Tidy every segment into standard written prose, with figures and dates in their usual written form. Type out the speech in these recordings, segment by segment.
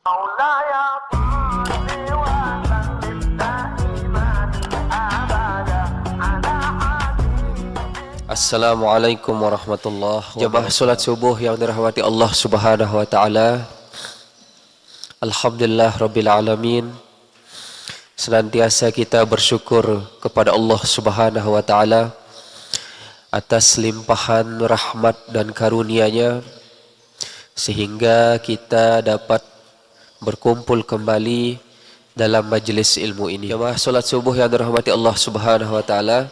مولاي صل وسلم دائما ابدا على حبيبك. Assalamualaikum warahmatullahi wabarakatuh. Jamaah salat subuh yang dirahmati Allah Subhanahu wa taala. Alhamdulillah rabbil alamin. Senantiasa kita bersyukur kepada Allah Subhanahu wa taala atas limpahan rahmat dan karunia-Nya sehingga kita dapat berkumpul kembali dalam majlis ilmu ini. Jamaah salat subuh yang dirahmati Allah Subhanahu wa taala,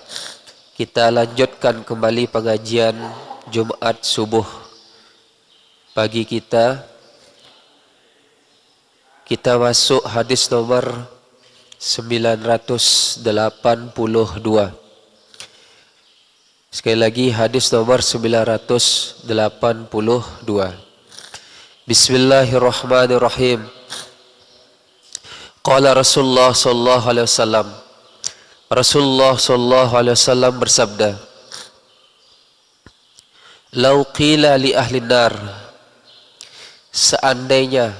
kita lanjutkan kembali pengajian Jumat subuh pagi kita. Kita masuk hadis nomor 982. Sekali lagi hadis nomor 982. Bismillahirrahmanirrahim. Qala Rasulullah sallallahu alaihi wasallam. Rasulullah sallallahu alaihi wasallam bersabda, "Lau qila li ahli nar," seandainya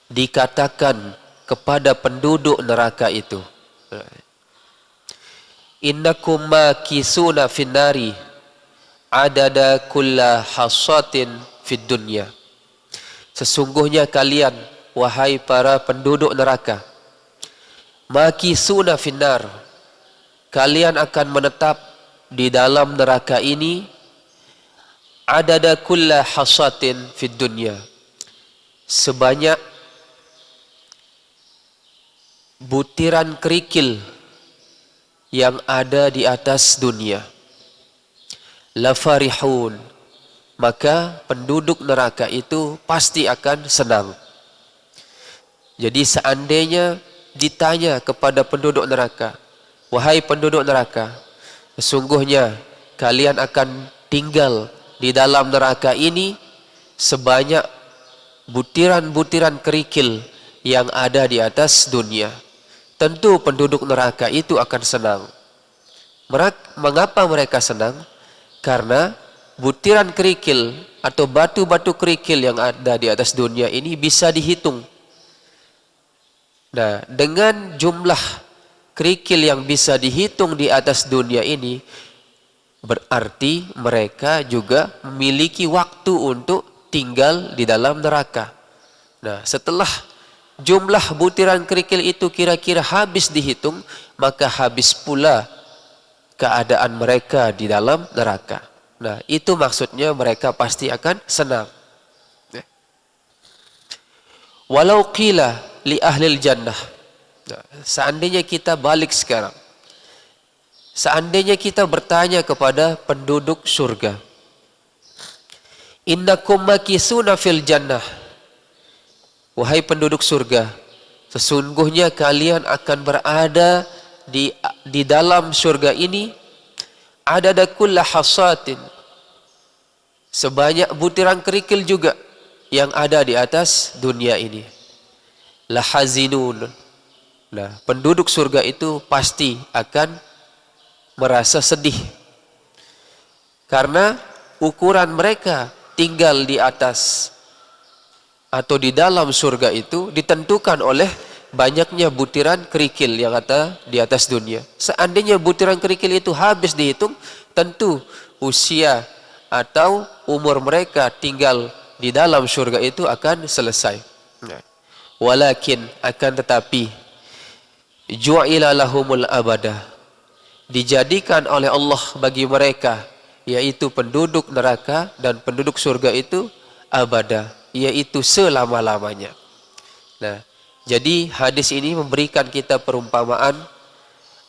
dikatakan kepada penduduk neraka itu, "Innakum makisuna finnari adada kulla hasatin fid dunya." Sesungguhnya kalian, wahai para penduduk neraka, makisuna finnar, kalian akan menetap di dalam neraka ini, adada kulla hasatin fid dunya, sebanyak butiran kerikil yang ada di atas dunia. La farihun, maka penduduk neraka itu pasti akan senang. Jadi seandainya ditanya kepada penduduk neraka, wahai penduduk neraka, sesungguhnya kalian akan tinggal di dalam neraka ini sebanyak butiran-butiran kerikil yang ada di atas dunia. Tentu penduduk neraka itu akan senang. Mengapa mereka senang? Karena butiran kerikil atau batu-batu kerikil yang ada di atas dunia ini bisa dihitung. Nah, dengan jumlah kerikil yang bisa dihitung di atas dunia ini, berarti mereka juga memiliki waktu untuk tinggal di dalam neraka. Nah, setelah jumlah butiran kerikil itu kira-kira habis dihitung, maka habis pula keadaan mereka di dalam neraka. Nah, itu maksudnya mereka pasti akan senang. Walau qila li ahlil jannah. Nah, seandainya kita balik sekarang, seandainya kita bertanya kepada penduduk surga, innakum makisuna fil jannah, wahai penduduk surga, sesungguhnya kalian akan berada di dalam surga ini, adada kulla hasatin, sebanyak butiran kerikil juga yang ada di atas dunia ini. Lahazinun. Nah, penduduk surga itu pasti akan merasa sedih. Karena ukuran mereka tinggal di atas atau di dalam surga itu ditentukan oleh banyaknya butiran kerikil yang ada di atas dunia. Seandainya butiran kerikil itu habis dihitung, tentu usia atau umur mereka tinggal di dalam surga itu akan selesai. Walakin, akan tetapi, ju'ila lahumul abadah, dijadikan oleh Allah bagi mereka, yaitu penduduk neraka dan penduduk surga itu abadah, yaitu selama-lamanya. Nah, jadi hadis ini memberikan kita perumpamaan,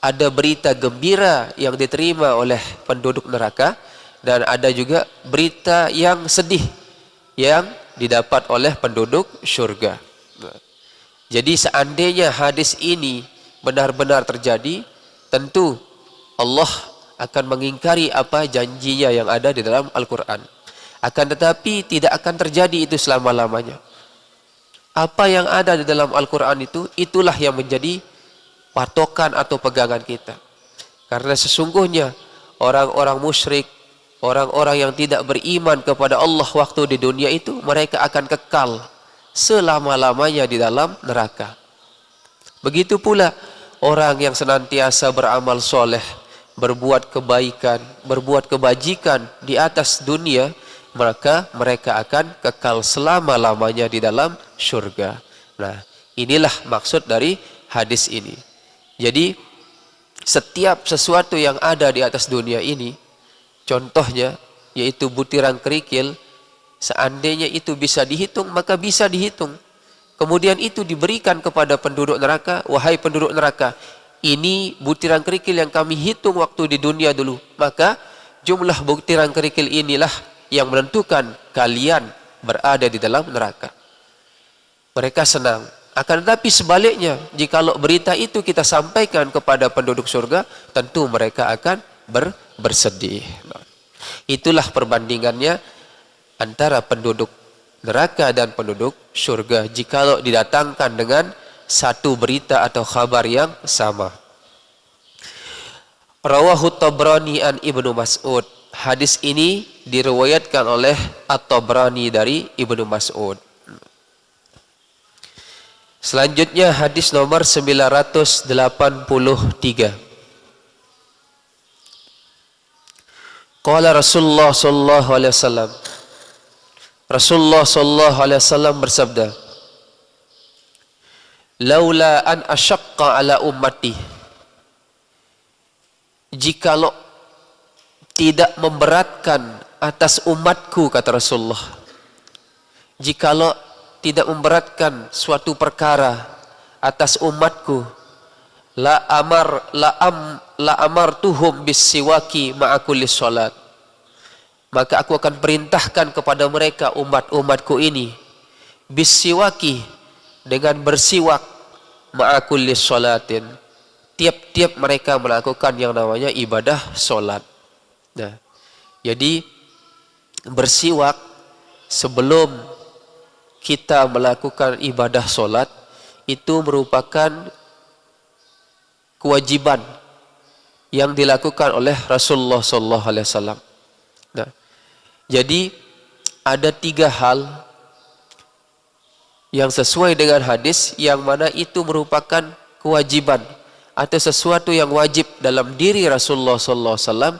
ada berita gembira yang diterima oleh penduduk neraka dan ada juga berita yang sedih yang didapat oleh penduduk surga. Jadi seandainya hadis ini benar-benar terjadi, tentu Allah akan mengingkari apa janjinya yang ada di dalam Al-Quran. Akan tetapi tidak akan terjadi itu selama-lamanya. Apa yang ada di dalam Al-Quran itu, itulah yang menjadi patokan atau pegangan kita. Karena sesungguhnya orang-orang musyrik, orang-orang yang tidak beriman kepada Allah waktu di dunia itu, mereka akan kekal selama-lamanya di dalam neraka. Begitu pula orang yang senantiasa beramal soleh, berbuat kebaikan, berbuat kebajikan di atas dunia, maka mereka akan kekal selama-lamanya di dalam syurga. Nah, inilah maksud dari hadis ini. Jadi, setiap sesuatu yang ada di atas dunia ini, contohnya yaitu butiran kerikil, seandainya itu bisa dihitung, maka bisa dihitung. Kemudian itu diberikan kepada penduduk neraka, wahai penduduk neraka, ini butiran kerikil yang kami hitung waktu di dunia dulu. Maka jumlah butiran kerikil inilah yang menentukan kalian berada di dalam neraka. Mereka senang. Akan tetapi sebaliknya, jikalau berita itu kita sampaikan kepada penduduk surga, tentu mereka akan bersedih. Itulah perbandingannya antara penduduk neraka dan penduduk surga jikalau didatangkan dengan satu berita atau kabar yang sama. Rawahu Tabrani an Ibnu Mas'ud. Hadis ini diriwayatkan oleh At-Tabrani dari Ibnu Mas'ud. Selanjutnya hadis nomor 983. Qala Rasulullah sallallahu alaihi wasallam. Rasulullah sallallahu alaihi wasallam bersabda, "Laula an asyaqqa ala ummati." Jikalau tidak memberatkan atas umatku, kata Rasulullah. Jikalau tidak memberatkan suatu perkara atas umatku, la amartuhum bis-siwaki ma'a kulli shalat. Maka aku akan perintahkan kepada mereka umat-umatku ini bis-siwaki, dengan bersiwak, ma'a kulli shalatin, tiap-tiap mereka melakukan yang namanya ibadah solat. Nah, jadi bersiwak sebelum kita melakukan ibadah solat itu merupakan kewajiban yang dilakukan oleh Rasulullah sallallahu alaihi wasallam. Nah, jadi ada 3 hal yang sesuai dengan hadis yang mana itu merupakan kewajiban atau sesuatu yang wajib dalam diri Rasulullah sallallahu alaihi wasallam,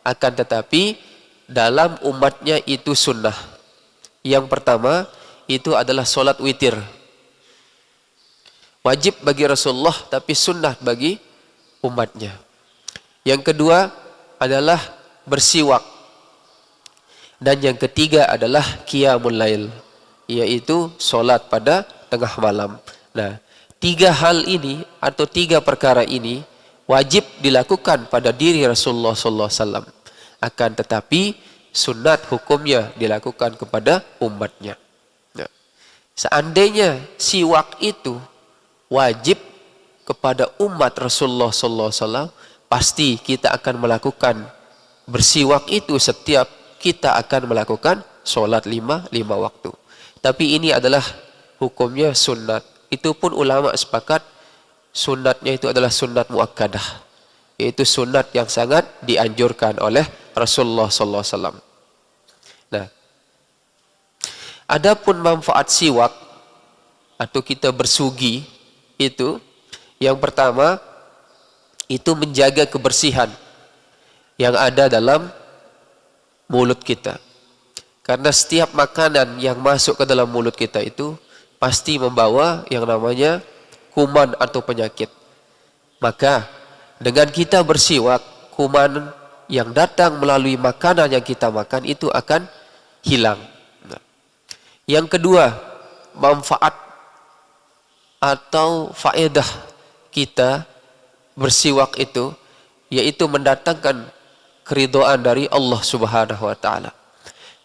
akan tetapi dalam umatnya itu sunnah. Yang pertama itu adalah solat witir. Wajib bagi Rasulullah tapi sunnah bagi umatnya. Yang kedua adalah bersiwak. Dan yang ketiga adalah qiyamul lail, yaitu solat pada tengah malam. Nah, 3 hal ini atau 3 perkara ini wajib dilakukan pada diri Rasulullah sallallahu alaihi wasallam. Akan tetapi sunat hukumnya dilakukan kepada umatnya. Nah, seandainya siwak itu wajib kepada umat Rasulullah sallallahu alaihi wasallam, pasti kita akan melakukan bersiwak itu setiap kita akan melakukan solat 5 waktu. Tapi ini adalah hukumnya sunat. Itu pun ulama sepakat sunatnya itu adalah sunat muakkadah, yaitu sunat yang sangat dianjurkan oleh Rasulullah sallallahu alaihi wasallam. Nah, adapun manfaat siwak atau kita bersugi itu, yang pertama itu menjaga kebersihan yang ada dalam mulut kita. Karena setiap makanan yang masuk ke dalam mulut kita itu pasti membawa yang namanya kuman atau penyakit. Maka dengan kita bersiwak, kuman yang datang melalui makanan yang kita makan itu akan hilang. Nah, yang kedua, manfaat atau faedah kita bersiwak itu yaitu mendatangkan keridhaan dari Allah Subhanahu wa taala.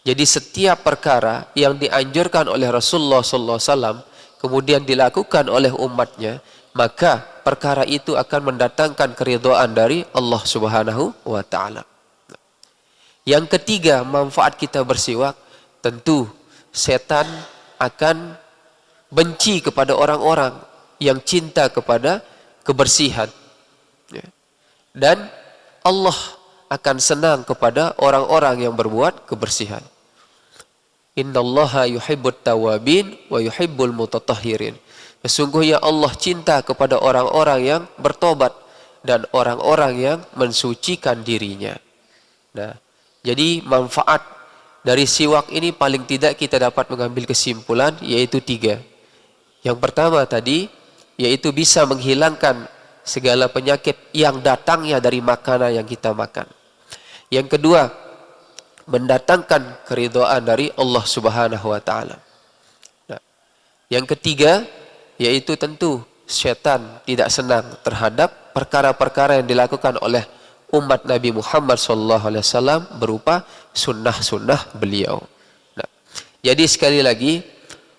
Jadi setiap perkara yang dianjurkan oleh Rasulullah sallallahu alaihi wasallam kemudian dilakukan oleh umatnya, maka perkara itu akan mendatangkan keridhaan dari Allah Subhanahu wa taala. Yang ketiga, manfaat kita bersiwak, tentu setan akan benci kepada orang-orang yang cinta kepada kebersihan. Dan Allah akan senang kepada orang-orang yang berbuat kebersihan. Innallaha yuhibbut tawabin wa yuhibbul mutatahhirin. Sesungguhnya Allah cinta kepada orang-orang yang bertobat dan orang-orang yang mensucikan dirinya. Nah, jadi manfaat dari siwak ini paling tidak kita dapat mengambil kesimpulan yaitu 3. Yang pertama tadi yaitu bisa menghilangkan segala penyakit yang datangnya dari makanan yang kita makan. Yang kedua, mendatangkan keridhaan dari Allah Subhanahu wa taala. Nah, yang ketiga yaitu tentu syaitan tidak senang terhadap perkara-perkara yang dilakukan oleh umat Nabi Muhammad SAW berupa sunnah-sunnah beliau. Nah, jadi sekali lagi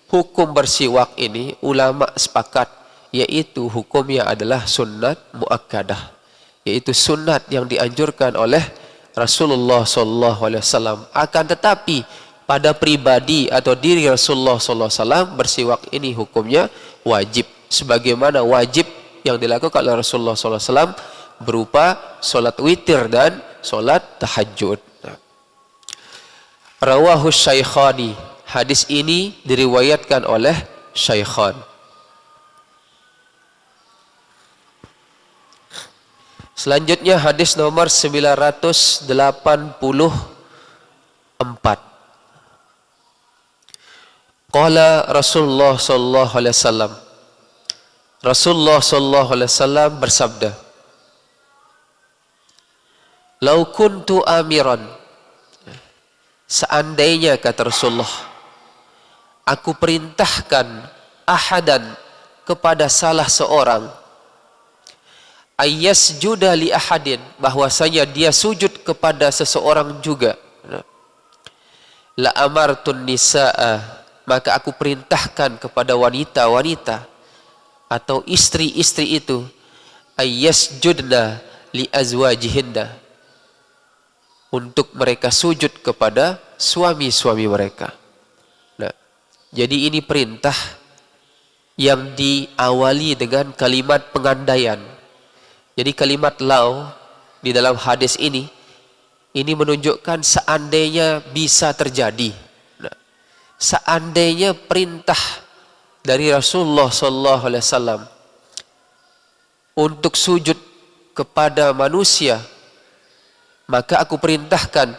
hukum bersiwak ini ulama sepakat yaitu hukumnya adalah sunnat muakkadah, yaitu sunnat yang dianjurkan oleh Rasulullah SAW. Akan tetapi pada pribadi atau diri Rasulullah SAW bersiwak ini hukumnya wajib, sebagaimana wajib yang dilakukan oleh Rasulullah SAW berupa solat witir dan solat tahajud. Rawahu Syaikhani, hadis ini diriwayatkan oleh Syaikhan. Selanjutnya hadis nomor 984. Qala Rasulullah sallallahu alaihi wasallam. Rasulullah sallallahu alaihi wasallam bersabda, "Lau kuntu amiran." Seandainya kata Rasulullah, aku perintahkan ahadan kepada salah seorang ayyasjuda li ahadin, bahwasanya dia sujud kepada seseorang juga, la amartun nisaa, maka aku perintahkan kepada wanita-wanita atau istri-istri itu ayyasjudna li azwajihinna, untuk mereka sujud kepada suami-suami mereka. Nah, jadi ini perintah yang diawali dengan kalimat pengandaian. Jadi kalimat lau di dalam hadis ini menunjukkan seandainya bisa terjadi. Nah, seandainya perintah dari Rasulullah SAW untuk sujud kepada manusia, maka aku perintahkan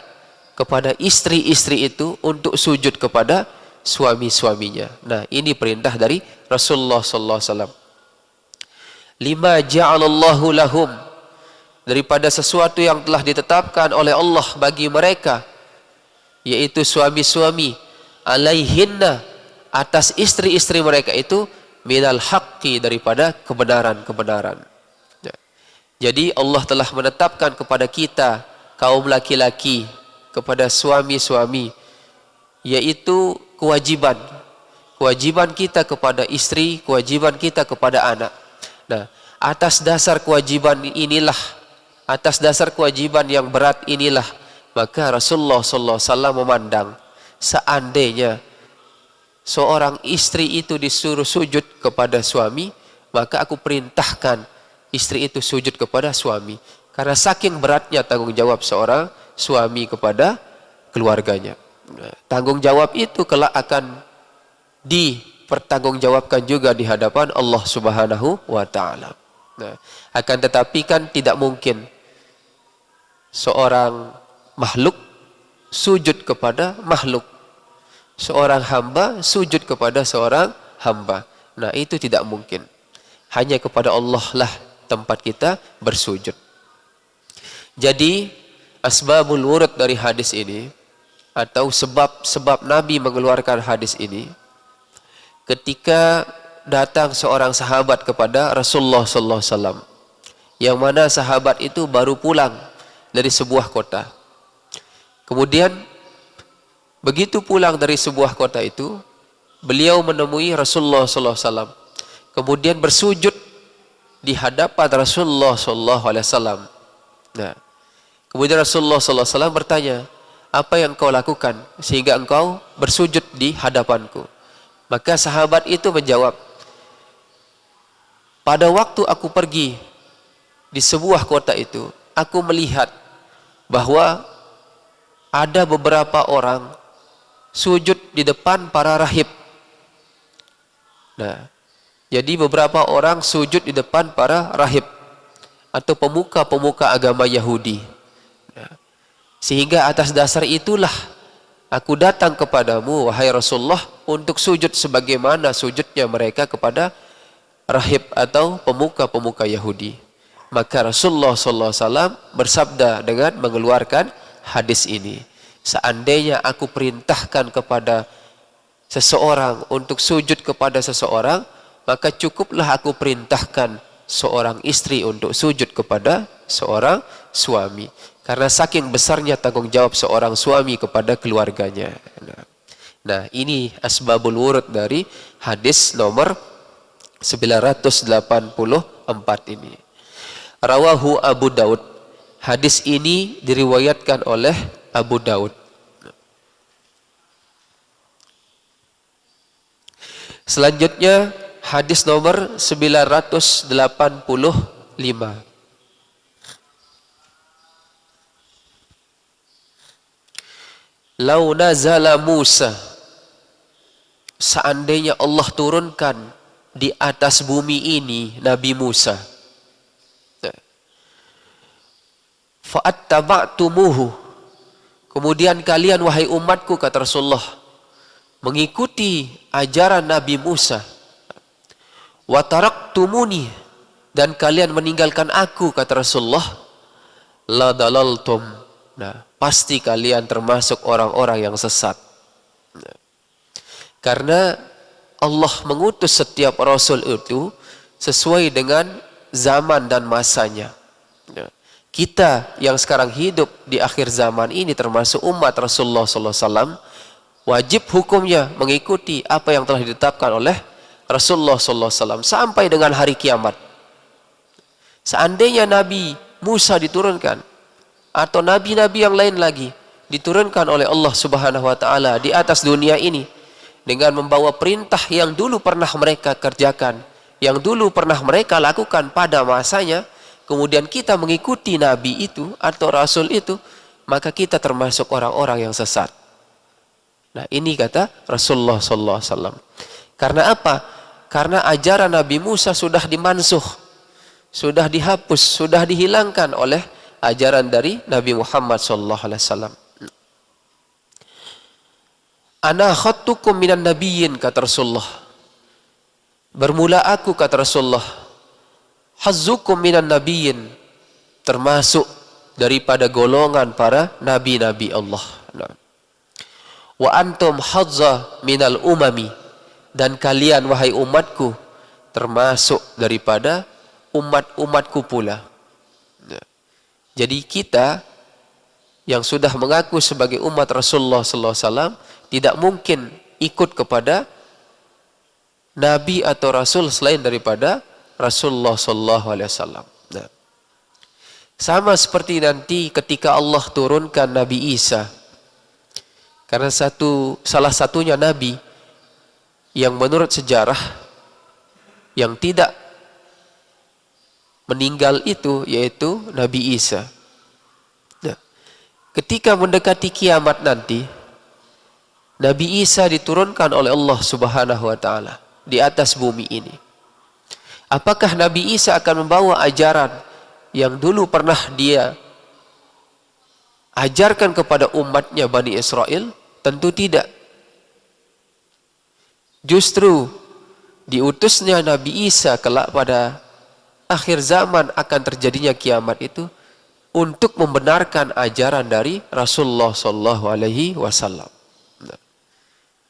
kepada istri-istri itu untuk sujud kepada suami-suaminya. Nah, ini perintah dari Rasulullah SAW. Lima ja'alallahu lahum, daripada sesuatu yang telah ditetapkan oleh Allah bagi mereka, yaitu suami-suami, alaihinna, atas istri-istri mereka itu, minal haqqi, daripada kebenaran-kebenaran. Jadi Allah telah menetapkan kepada kita kaum laki-laki, kepada suami-suami, yaitu kewajiban kita kepada istri, kewajiban kita kepada anak. Nah, atas dasar kewajiban inilah, atas dasar kewajiban yang berat inilah, maka Rasulullah SAW memandang seandainya seorang istri itu disuruh sujud kepada suami, maka aku perintahkan istri itu sujud kepada suami. Karena saking beratnya tanggung jawab seorang suami kepada keluarganya. Nah, tanggung jawab itu kelak akan dipertanggungjawabkan juga di hadapan Allah Subhanahu wa taala. Nah, akan tetapi kan tidak mungkin seorang makhluk sujud kepada makhluk, seorang hamba sujud kepada seorang hamba. Nah, itu tidak mungkin. Hanya kepada Allah lah tempat kita bersujud. Jadi asbabul wurud dari hadis ini, atau sebab-sebab Nabi mengeluarkan hadis ini, ketika datang seorang sahabat kepada Rasulullah SAW, yang mana sahabat itu baru pulang dari sebuah kota. Kemudian begitu pulang dari sebuah kota itu, beliau menemui Rasulullah SAW, kemudian bersujud di hadapan Rasulullah SAW. Nah, kemudian Rasulullah SAW bertanya, apa yang kau lakukan sehingga engkau bersujud di hadapanku? Maka sahabat itu menjawab, pada waktu aku pergi di sebuah kota itu, aku melihat bahwa ada beberapa orang sujud di depan para rahib. Nah, jadi beberapa orang sujud di depan para rahib atau pemuka-pemuka agama Yahudi. Nah, sehingga atas dasar itulah aku datang kepadamu, wahai Rasulullah, untuk sujud sebagaimana sujudnya mereka kepada rahib atau pemuka-pemuka Yahudi. Maka Rasulullah SAW bersabda dengan mengeluarkan hadis ini. Seandainya aku perintahkan kepada seseorang untuk sujud kepada seseorang, maka cukuplah aku perintahkan seorang istri untuk sujud kepada seorang suami. Karena saking besarnya tanggung jawab seorang suami kepada keluarganya. Nah, ini asbabul wurud dari hadis nomor 984 ini. Rawahu Abu Daud. Hadis ini diriwayatkan oleh Abu Daud. Selanjutnya hadis nomor 985. Lau nazala Musa, seandainya Allah turunkan di atas bumi ini Nabi Musa, fa'attaba'tumuhu, kemudian kalian wahai umatku, kata Rasulullah, mengikuti ajaran Nabi Musa, wa taraktumuni, dan kalian meninggalkan aku, kata Rasulullah, la dalaltum, nah pasti kalian termasuk orang-orang yang sesat. Nah, karena Allah mengutus setiap Rasul itu sesuai dengan zaman dan masanya. Nah, kita yang sekarang hidup di akhir zaman ini termasuk umat Rasulullah SAW, wajib hukumnya mengikuti apa yang telah ditetapkan oleh Rasulullah SAW sampai dengan hari kiamat. Seandainya Nabi Musa diturunkan atau nabi-nabi yang lain lagi diturunkan oleh Allah Subhanahu wa taala di atas dunia ini dengan membawa perintah yang dulu pernah mereka kerjakan, yang dulu pernah mereka lakukan pada masanya, kemudian kita mengikuti nabi itu atau rasul itu, maka kita termasuk orang-orang yang sesat. Nah, ini kata Rasulullah SAW. Karena apa? Karena ajaran Nabi Musa sudah dimansuh, sudah dihapus, sudah dihilangkan oleh ajaran dari Nabi Muhammad SAW. Ana khattukum minan nabiyyin, kata Rasulullah. Bermula aku, kata Rasulullah, hazzukum minan nabiyyin, termasuk daripada golongan para nabi-nabi Allah. Nah. Wa antum hazza minal umami, dan kalian wahai umatku termasuk daripada umat-umatku pula. Nah. Jadi kita yang sudah mengaku sebagai umat Rasulullah SAW tidak mungkin ikut kepada nabi atau rasul selain daripada Rasulullah SAW. Nah. Sama seperti nanti ketika Allah turunkan Nabi Isa. Karena salah satunya nabi yang menurut sejarah yang tidak meninggal itu yaitu Nabi Isa. Nah, ketika mendekati kiamat nanti, Nabi Isa diturunkan oleh Allah Subhanahu wa taala di atas bumi ini. Apakah Nabi Isa akan membawa ajaran yang dulu pernah dia ajarkan kepada umatnya Bani Israel? Tentu tidak. Justru diutusnya Nabi Isa kelak pada akhir zaman akan terjadinya kiamat itu untuk membenarkan ajaran dari Rasulullah SAW.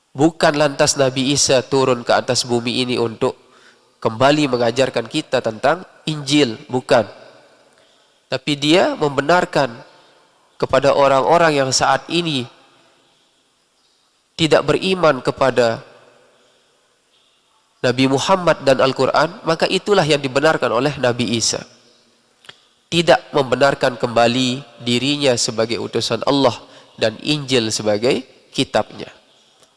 Bukan lantas Nabi Isa turun ke atas bumi ini untuk kembali mengajarkan kita tentang Injil, bukan. Tapi dia membenarkan kepada orang-orang yang saat ini tidak beriman kepada Nabi Muhammad dan Al-Quran, maka itulah yang dibenarkan oleh Nabi Isa. Tidak membenarkan kembali dirinya sebagai utusan Allah dan Injil sebagai kitabnya.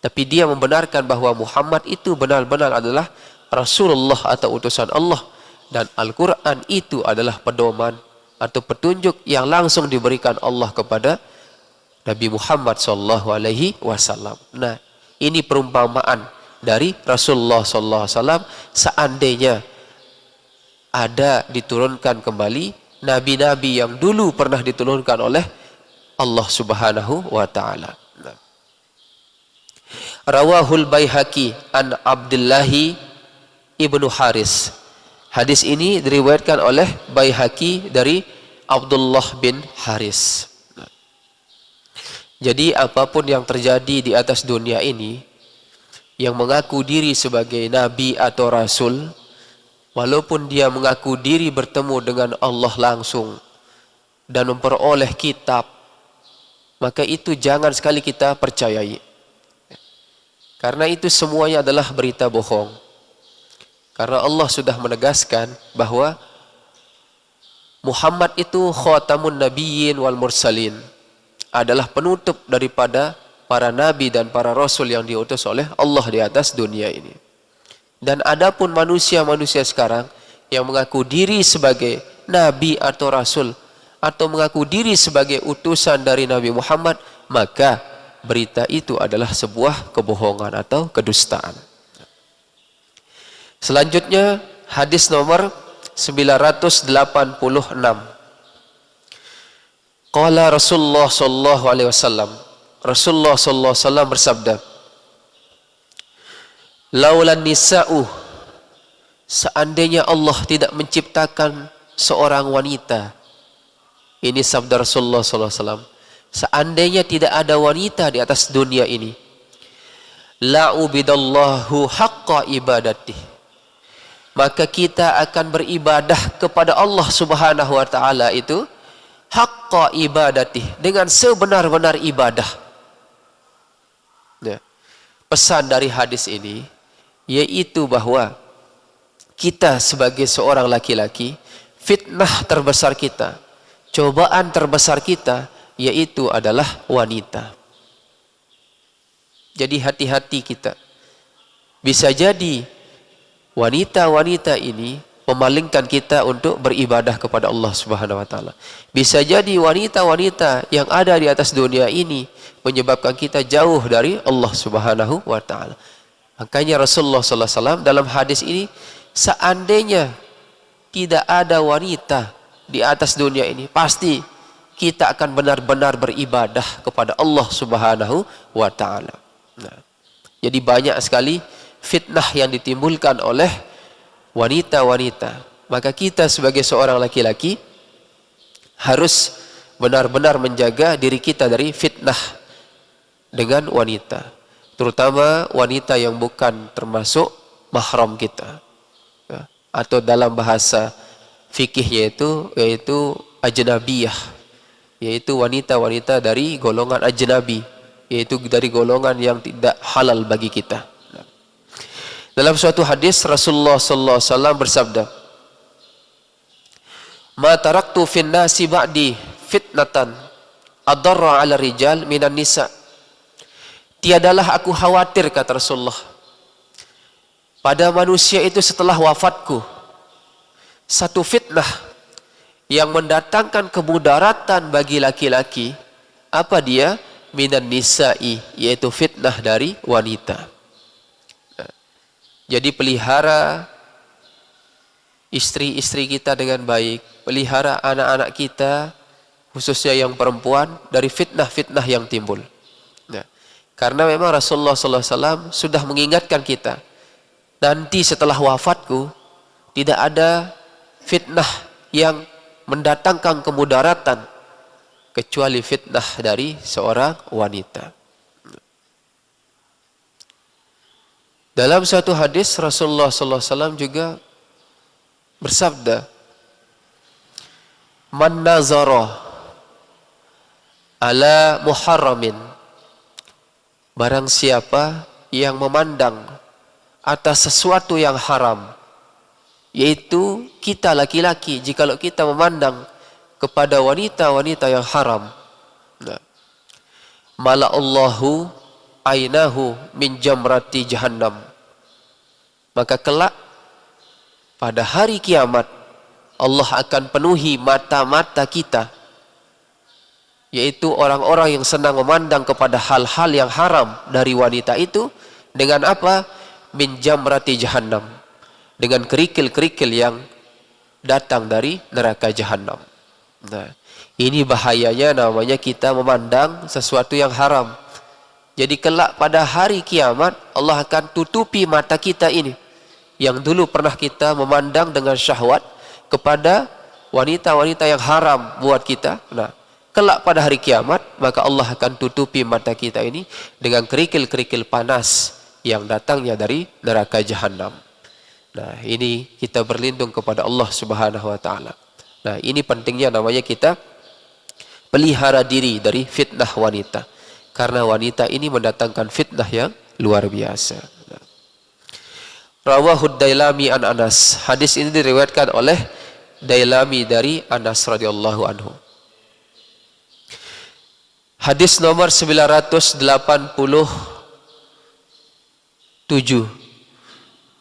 Tapi dia membenarkan bahwa Muhammad itu benar-benar adalah Rasulullah atau utusan Allah, dan Al-Quran itu adalah pedoman atau petunjuk yang langsung diberikan Allah kepada Nabi Muhammad sallallahu alaihi wasallam. Nah, ini perumpamaan dari Rasulullah sallallahu alaihi wasallam seandainya ada diturunkan kembali nabi-nabi yang dulu pernah diturunkan oleh Allah Subhanahu wa taala. Nah. Rawahul Baihaqi an Abdullahi ibnu Haris. Hadis ini diriwayatkan oleh Baihaqi dari Abdullah bin Haris. Jadi apapun yang terjadi di atas dunia ini, yang mengaku diri sebagai nabi atau rasul, walaupun dia mengaku diri bertemu dengan Allah langsung dan memperoleh kitab, maka itu jangan sekali kita percayai. Karena itu semuanya adalah berita bohong. Karena Allah sudah menegaskan bahwa Muhammad itu khatamun nabiyyin wal mursalin, adalah penutup daripada para nabi dan para rasul yang diutus oleh Allah di atas dunia ini. Dan adapun manusia-manusia sekarang yang mengaku diri sebagai nabi atau rasul atau mengaku diri sebagai utusan dari Nabi Muhammad, maka berita itu adalah sebuah kebohongan atau kedustaan. Selanjutnya hadis nomor 986. Qala Rasulullah sallallahu alaihi wasallam. Rasulullah sallallahu alaihi wasallam bersabda, "Laulan nisa'u, seandainya Allah tidak menciptakan seorang wanita." Ini sabda Rasulullah sallallahu alaihi wasallam. Seandainya tidak ada wanita di atas dunia ini, la'ubidallahu haqqa ibadatih, maka kita akan beribadah kepada Allah Subhanahu wa taala itu haqqa ibadatih, dengan sebenar-benar ibadah. Ya. Pesan dari hadis ini yaitu bahwa kita sebagai seorang laki-laki, fitnah terbesar kita, cobaan terbesar kita yaitu adalah wanita. Jadi hati-hati kita. Bisa jadi wanita-wanita ini memalingkan kita untuk beribadah kepada Allah Subhanahu wa taala. Bisa jadi wanita-wanita yang ada di atas dunia ini menyebabkan kita jauh dari Allah Subhanahu wa taala. Makanya Rasulullah sallallahu alaihi wasallam dalam hadis ini, seandainya tidak ada wanita di atas dunia ini, pasti kita akan benar-benar beribadah kepada Allah Subhanahu wa taala. Nah, jadi banyak sekali fitnah yang ditimbulkan oleh wanita-wanita. Maka kita sebagai seorang laki-laki harus benar-benar menjaga diri kita dari fitnah dengan wanita, terutama wanita yang bukan termasuk mahram kita, ya. Atau dalam bahasa fikih yaitu ajnabiyah, yaitu wanita-wanita dari golongan ajnabi, yaitu dari golongan yang tidak halal bagi kita. Dalam suatu hadis Rasulullah sallallahu alaihi wasallam bersabda, "Ma taraktu fin nasi ba'di fitnatan adarra 'ala rijal minan nisa." Tiadalah aku khawatir, kata Rasulullah, pada manusia itu setelah wafatku satu fitnah yang mendatangkan kemudaratan bagi laki-laki. Apa dia? Minan nisa'i, yaitu fitnah dari wanita. Jadi pelihara istri-istri kita dengan baik, pelihara anak-anak kita, khususnya yang perempuan, dari fitnah-fitnah yang timbul. Nah, karena memang Rasulullah SAW sudah mengingatkan kita, nanti setelah wafatku tidak ada fitnah yang mendatangkan kemudaratan kecuali fitnah dari seorang wanita. Dalam satu hadis Rasulullah SAW juga bersabda, "Man nazara ala muharramin," barang siapa yang memandang atas sesuatu yang haram, yaitu kita laki-laki, jikalau kita memandang kepada wanita-wanita yang haram, nah, mala'allahu ainahu min jamrati jahannam, maka kelak pada hari kiamat Allah akan penuhi mata-mata kita yaitu orang-orang yang senang memandang kepada hal-hal yang haram dari wanita itu dengan apa? Min jamrati jahannam, dengan kerikil-kerikil yang datang dari neraka jahannam. Nah, ini bahayanya namanya kita memandang sesuatu yang haram. Jadi kelak pada hari kiamat Allah akan tutupi mata kita ini yang dulu pernah kita memandang dengan syahwat kepada wanita-wanita yang haram buat kita. Nah, kelak pada hari kiamat maka Allah akan tutupi mata kita ini dengan kerikil-kerikil panas yang datangnya dari neraka jahannam. Nah, ini kita berlindung kepada Allah Subhanahu wa taala. Nah, ini pentingnya namanya kita pelihara diri dari fitnah wanita. Karena wanita ini mendatangkan fitnah yang luar biasa. Rawahud Dailami an Anas. Hadis ini diriwayatkan oleh Dailami dari Anas radhiyallahu anhu. Hadis nomor 987.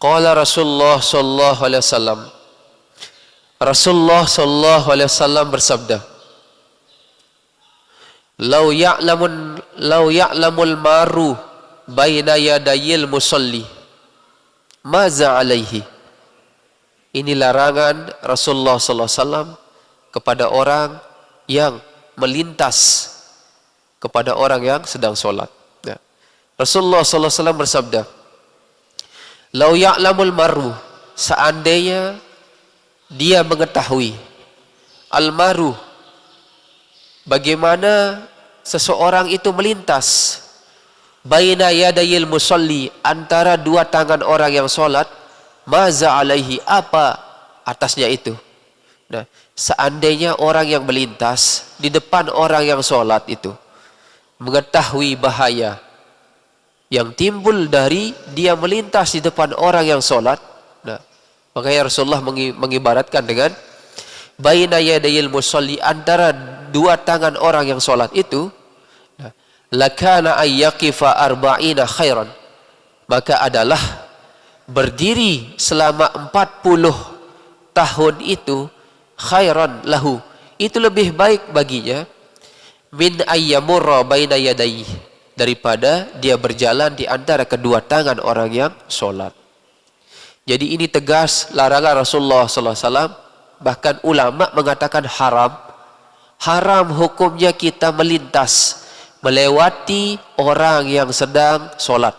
Qala Rasulullah sallallahu alaihi wasallam. Rasulullah sallallahu alaihi wasallam bersabda, Lau ya'lamul maru baina yadayil musalli maza alaihi. Ini larangan Rasulullah sallallahu alaihi wasallam kepada orang yang melintas kepada orang yang sedang sholat. Ya. Rasulullah sallallahu alaihi wasallam bersabda, Lau ya'lamul maru, seandainya dia mengetahui al-maru, bagaimana seseorang itu melintas baina yadayil musalli, antara dua tangan orang yang sholat, maza alaihi, apa atasnya itu. Nah, seandainya orang yang melintas di depan orang yang sholat itu mengetahui bahaya yang timbul dari dia melintas di depan orang yang sholat, nah, makanya Rasulullah mengibaratkan dengan baina yadayil musalli, antara dua tangan orang yang sholat itu, lakana ayyaqifa arba'ina khairan, maka adalah berdiri selama 40 tahun itu khairan lahu, itu lebih baik baginya, min ayyamurra baina yadayhi, daripada dia berjalan di antara kedua tangan orang yang sholat. Jadi ini tegas larangan Rasulullah sallallahu alaihi wasallam. Bahkan ulama mengatakan haram. Haram hukumnya kita melintas, melewati orang yang sedang sholat.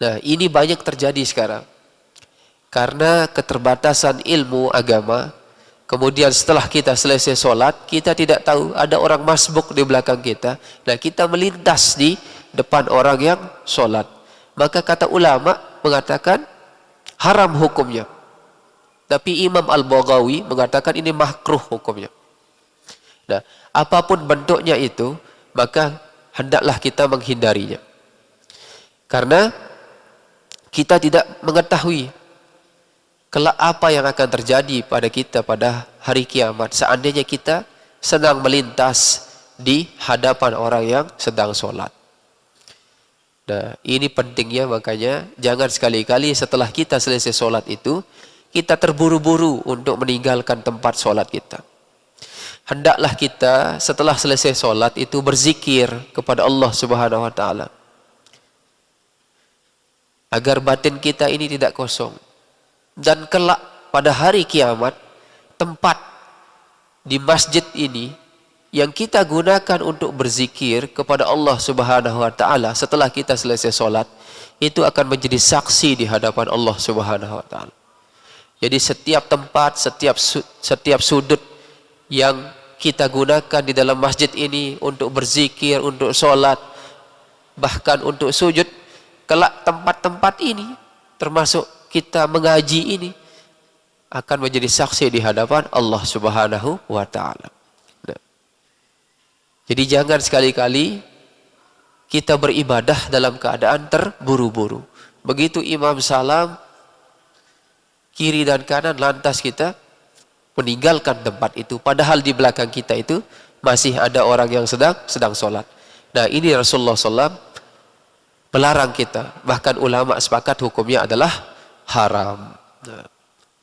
Nah, ini banyak terjadi sekarang. Karena keterbatasan ilmu agama, kemudian setelah kita selesai sholat, kita tidak tahu ada orang masbuk di belakang kita. Nah, kita melintas di depan orang yang sholat. Maka kata ulama mengatakan haram hukumnya. Tapi Imam Al-Baghawi mengatakan ini makruh hukumnya. Nah, apapun bentuknya itu, maka hendaklah kita menghindarinya. Karena kita tidak mengetahui kelak apa yang akan terjadi pada kita pada hari kiamat seandainya kita sedang melintas di hadapan orang yang sedang sholat. Nah, ini pentingnya, makanya jangan sekali-kali setelah kita selesai sholat itu kita terburu-buru untuk meninggalkan tempat sholat kita. Hendaklah kita setelah selesai sholat itu berzikir kepada Allah Subhanahu wa taala, agar batin kita ini tidak kosong. Dan kelak pada hari kiamat, tempat di masjid ini yang kita gunakan untuk berzikir kepada Allah Subhanahu wa taala setelah kita selesai sholat, itu akan menjadi saksi di hadapan Allah Subhanahu wa taala. Jadi setiap tempat, setiap sudut yang kita gunakan di dalam masjid ini untuk berzikir, untuk sholat, bahkan untuk sujud, kelak tempat-tempat ini, termasuk kita mengaji ini, akan menjadi saksi di hadapan Allah Subhanahu wa taala. Nah, jadi jangan sekali-kali kita beribadah dalam keadaan terburu-buru. Begitu imam salam, kiri dan kanan, lantas kita meninggalkan tempat itu, padahal di belakang kita itu masih ada orang yang sedang sholat. Nah, ini Rasulullah SAW melarang kita. Bahkan ulama sepakat hukumnya adalah haram. Nah,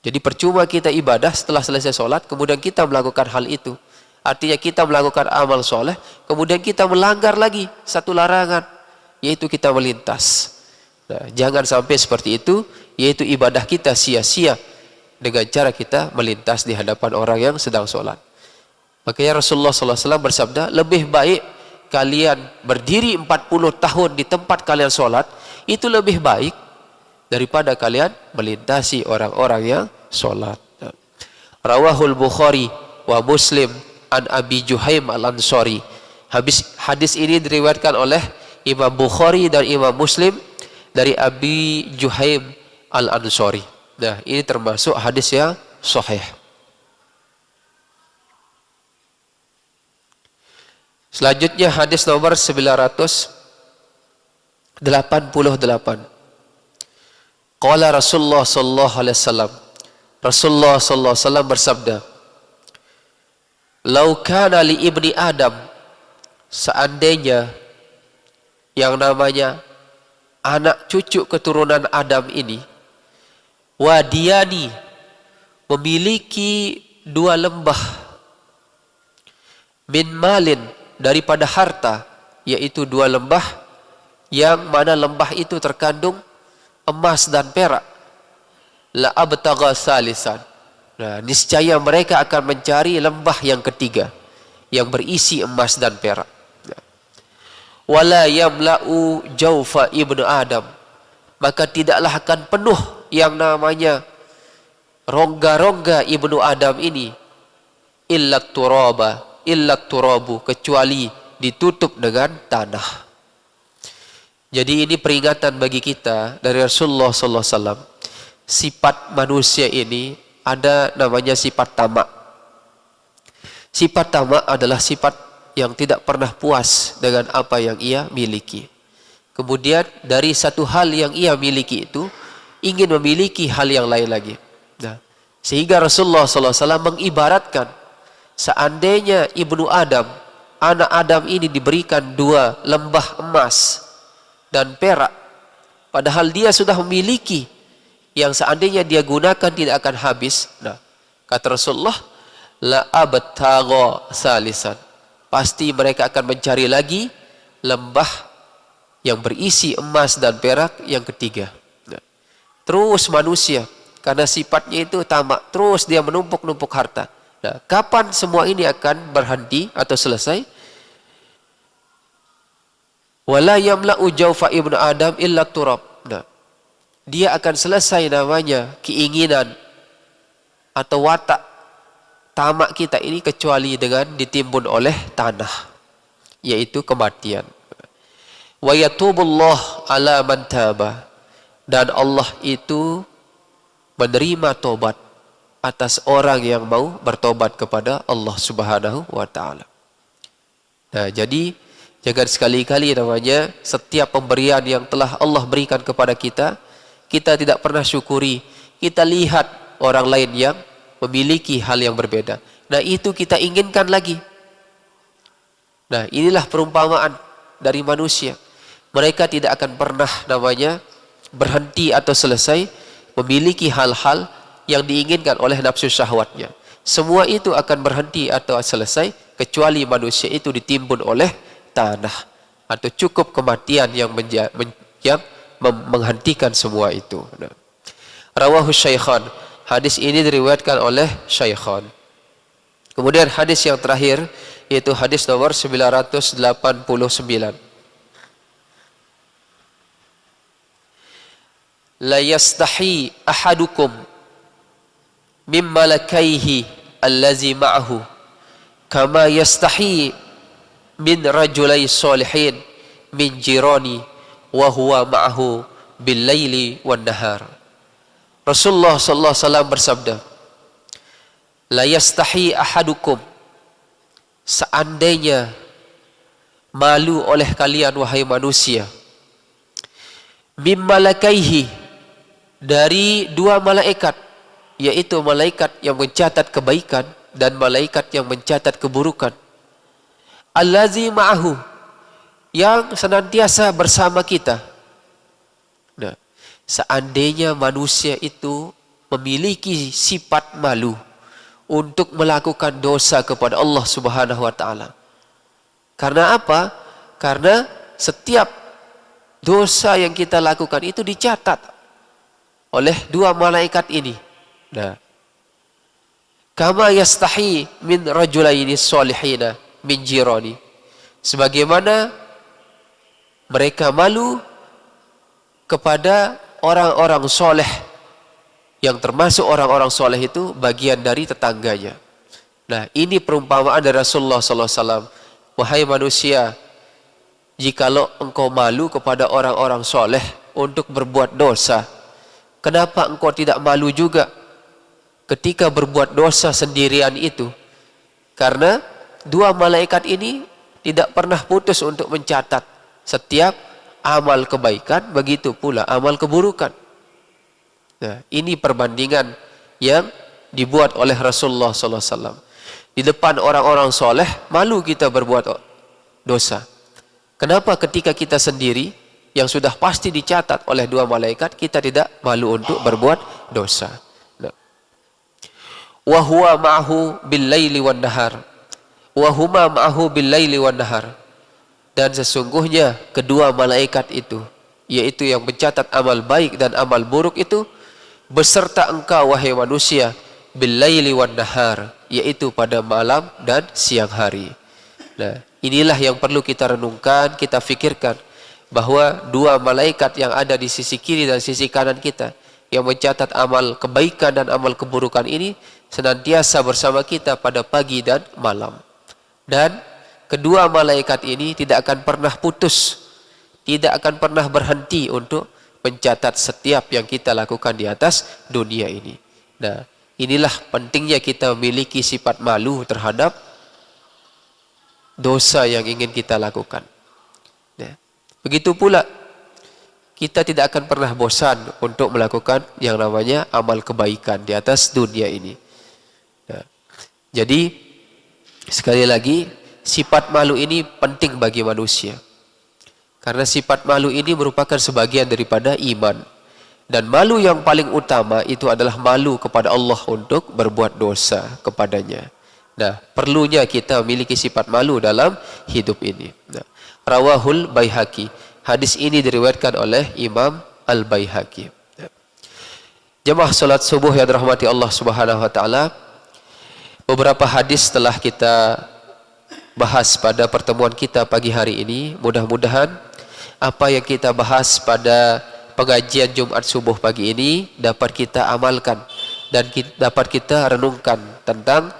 Jadi percuma kita ibadah setelah selesai sholat, kemudian kita melakukan hal itu. Artinya kita melakukan amal soleh, kemudian kita melanggar lagi satu larangan, yaitu kita melintas. Nah, jangan sampai seperti itu, yaitu ibadah kita sia-sia dengan cara kita melintas di hadapan orang yang sedang sholat. Makanya Rasulullah SAW bersabda, lebih baik kalian berdiri 40 tahun di tempat kalian sholat, itu lebih baik daripada kalian melintasi orang-orang yang sholat. Rawahul Bukhari wa Muslim an Abi Juhaim al-Ansari. Hadis ini diriwayatkan oleh Imam Bukhari dan Imam Muslim dari Abi Juhaim al-Ansari. Nah, ini termasuk hadis yang sahih. Selanjutnya hadis nomor 988. Qala Rasulullah sallallahu alaihi wasallam. Rasulullah sallallahu alaihi wasallam bersabda, "Lau kana li ibni Adam," seandainya yang namanya anak cucu keturunan Adam ini, wadiyani, memiliki dua lembah, min malin, daripada harta, yaitu dua lembah yang mana lembah itu terkandung emas dan perak, la abtagha salisan. Nah, niscaya mereka akan mencari lembah yang ketiga yang berisi emas dan perak. Wala yamla'u jaufa ibnu Adam, maka tidaklah akan penuh yang namanya rongga-rongga ibnu Adam ini, illa turabu, kecuali ditutup dengan tanah. Jadi ini peringatan bagi kita dari Rasulullah SAW. Sifat manusia ini ada namanya sifat tamak. Sifat tamak adalah sifat yang tidak pernah puas dengan apa yang ia miliki. Kemudian dari satu hal yang ia miliki itu, ingin memiliki hal yang lain lagi. Nah, sehingga Rasulullah SAW mengibaratkan, seandainya ibnu Adam, anak Adam ini diberikan dua lembah emas dan perak, padahal dia sudah memiliki yang seandainya dia gunakan tidak akan habis. Nah, kata Rasulullah, la abtagha salisan, pasti mereka akan mencari lagi lembah yang berisi emas dan perak yang ketiga. Nah, terus manusia karena sifatnya itu tamak, terus dia menumpuk-numpuk harta. Nah, kapan semua ini akan berhenti atau selesai? Wala yamla'u jaufa ibnu Adam illa turab. Nah, dia akan selesai namanya keinginan atau watak tamak kita ini kecuali dengan ditimbun oleh tanah, yaitu kematian. Wa yatubullah ala man taba, dan Allah itu menerima tobat atas orang yang mau bertobat kepada Allah Subhanahu wa taala. Nah, jadi jangan sekali-kali namanya setiap pemberian yang telah Allah berikan kepada kita, kita tidak pernah syukuri. Kita lihat orang lain yang memiliki hal yang berbeda. Nah, itu kita inginkan lagi. Nah, inilah perumpamaan dari manusia. Mereka tidak akan pernah namanya berhenti atau selesai memiliki hal-hal yang diinginkan oleh nafsu syahwatnya. Semua itu akan berhenti atau selesai kecuali manusia itu ditimbun oleh tanah, atau cukup kematian yang menghentikan semua itu. Nah, rawahu Syaikhan, hadis ini diriwayatkan oleh Syaikhan. Kemudian hadis yang terakhir yaitu hadis nomor 989. La yastahi ahadukum mimma lakaihi allazi ma'ahu kama yastahi min rajulai salihin min jirani wa huwa ma'ahu bil laili wan nahar. Rasulullah sallallahu alaihi wasallam bersabda, la yastahi ahadukum, seandainya malu oleh kalian wahai manusia, mimma lakaihi, dari dua malaikat, yaitu malaikat yang mencatat kebaikan dan malaikat yang mencatat keburukan, allazi ma'ahu, yang senantiasa bersama kita. Nah, seandainya manusia itu memiliki sifat malu untuk melakukan dosa kepada Allah Subhanahu wa taala. Karena apa? Karena setiap dosa yang kita lakukan itu dicatat oleh dua malaikat ini. Nah, kama yastahi min rajulaini salihina min jirani. Sebagaimana mereka malu kepada orang-orang soleh, yang termasuk orang-orang soleh itu bagian dari tetangganya. Nah, ini perumpamaan dari Rasulullah SAW. Wahai manusia, jikalau engkau malu kepada orang-orang soleh untuk berbuat dosa, kenapa engkau tidak malu juga ketika berbuat dosa sendirian itu? Karena dua malaikat ini tidak pernah putus untuk mencatat setiap amal kebaikan, begitu pula amal keburukan. Nah, ini perbandingan yang dibuat oleh Rasulullah SAW. Di depan orang-orang soleh, malu kita berbuat dosa. Kenapa ketika kita sendiri, yang sudah pasti dicatat oleh dua malaikat, kita tidak malu untuk berbuat dosa? Nah. Wa huwa ma'ahu bil-laili wan-nahar. Wa huma ma'ahu bil-laili wan-nahar. Dan sesungguhnya kedua malaikat itu, yaitu yang mencatat amal baik dan amal buruk itu, beserta engkau wahai manusia, bil-laili wan-nahar, yaitu pada malam dan siang hari. Nah, inilah yang perlu kita renungkan, kita fikirkan, bahwa dua malaikat yang ada di sisi kiri dan sisi kanan kita, yang mencatat amal kebaikan dan amal keburukan ini, senantiasa bersama kita pada pagi dan malam. Dan kedua malaikat ini tidak akan pernah putus, tidak akan pernah berhenti untuk mencatat setiap yang kita lakukan di atas dunia ini. Nah, inilah pentingnya kita memiliki sifat malu terhadap dosa yang ingin kita lakukan. Nah, begitu pula kita tidak akan pernah bosan untuk melakukan yang namanya amal kebaikan di atas dunia ini. Nah, jadi sekali lagi, sifat malu ini penting bagi manusia. Karena sifat malu ini merupakan sebagian daripada iman. Dan malu yang paling utama itu adalah malu kepada Allah untuk berbuat dosa kepadanya. Nah, perlunya kita memiliki sifat malu dalam hidup ini. Nah, Rawahul Baihaqi. Hadis ini diriwayatkan oleh Imam Al-Baihaqi. Nah, jemaah salat subuh yang dirahmati Allah Subhanahu wa taala, beberapa hadis telah kita bahas pada pertemuan kita pagi hari ini. Mudah-mudahan apa yang kita bahas pada pengajian Jumat subuh pagi ini dapat kita amalkan dan dapat kita renungkan tentang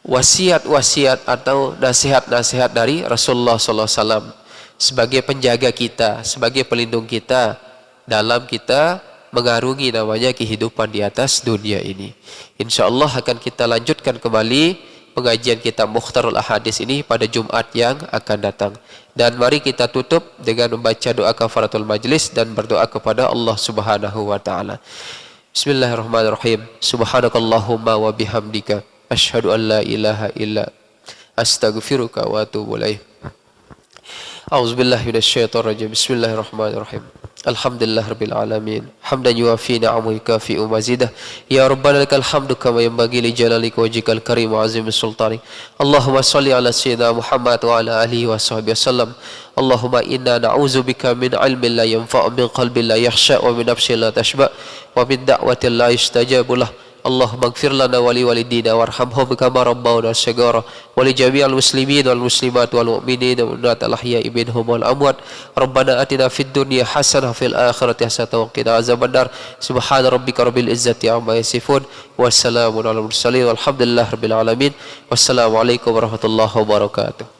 wasiat-wasiat atau nasihat-nasihat dari Rasulullah SAW sebagai penjaga kita, sebagai pelindung kita dalam kita mengarungi namanya kehidupan di atas dunia ini. InsyaAllah akan kita lanjutkan kembali pengajian kita Mukhtarul Ahadis ini pada Jumat yang akan datang. Dan mari kita tutup dengan membaca doa kafaratul majlis dan berdoa kepada Allah Subhanahu wa taala. Bismillahirrahmanirrahim. Subhanakallahumma wa bihamdika asyhadu an la ilaha illa astaghfiruka wa atubu ilaik. A'udzubillahi minasyaitonir rajim. Bismillahirrahmanirrahim. Alhamdulillah rabbil alamin. Hamdan yuafi ni'amahu yukafi'u mazidah. Ya Rabbana lakal hamdu kama yanbaghi li jalalika wajhikal karim wa azimi sultanik. Allahumma salli ala sayyidina Muhammad wa ala alihi wa sahbihi wasallam. Allahumma inna na'udzubika min ilmin la yanfa' min qalbin la yakhsha wa min nafsin la tashba' wa min da'watin la yustajabu lah. Allahumma ighfir lana wa li walidina warhamhum kama rabbawna shighara wa li jami'il muslimin wal muslimat wal mu'minin wal mu'minat al ahya'i minhum wal amwat. Rabbana atina fid dunya hasanah fil akhirati hasanah wa qina azabannar. Subhana rabbika rabbil izzati amma yasifun wassalamun alal mursalin walhamdulillahi rabbil alamin. Wassalamu alaikum warahmatullahi wabarakatuh.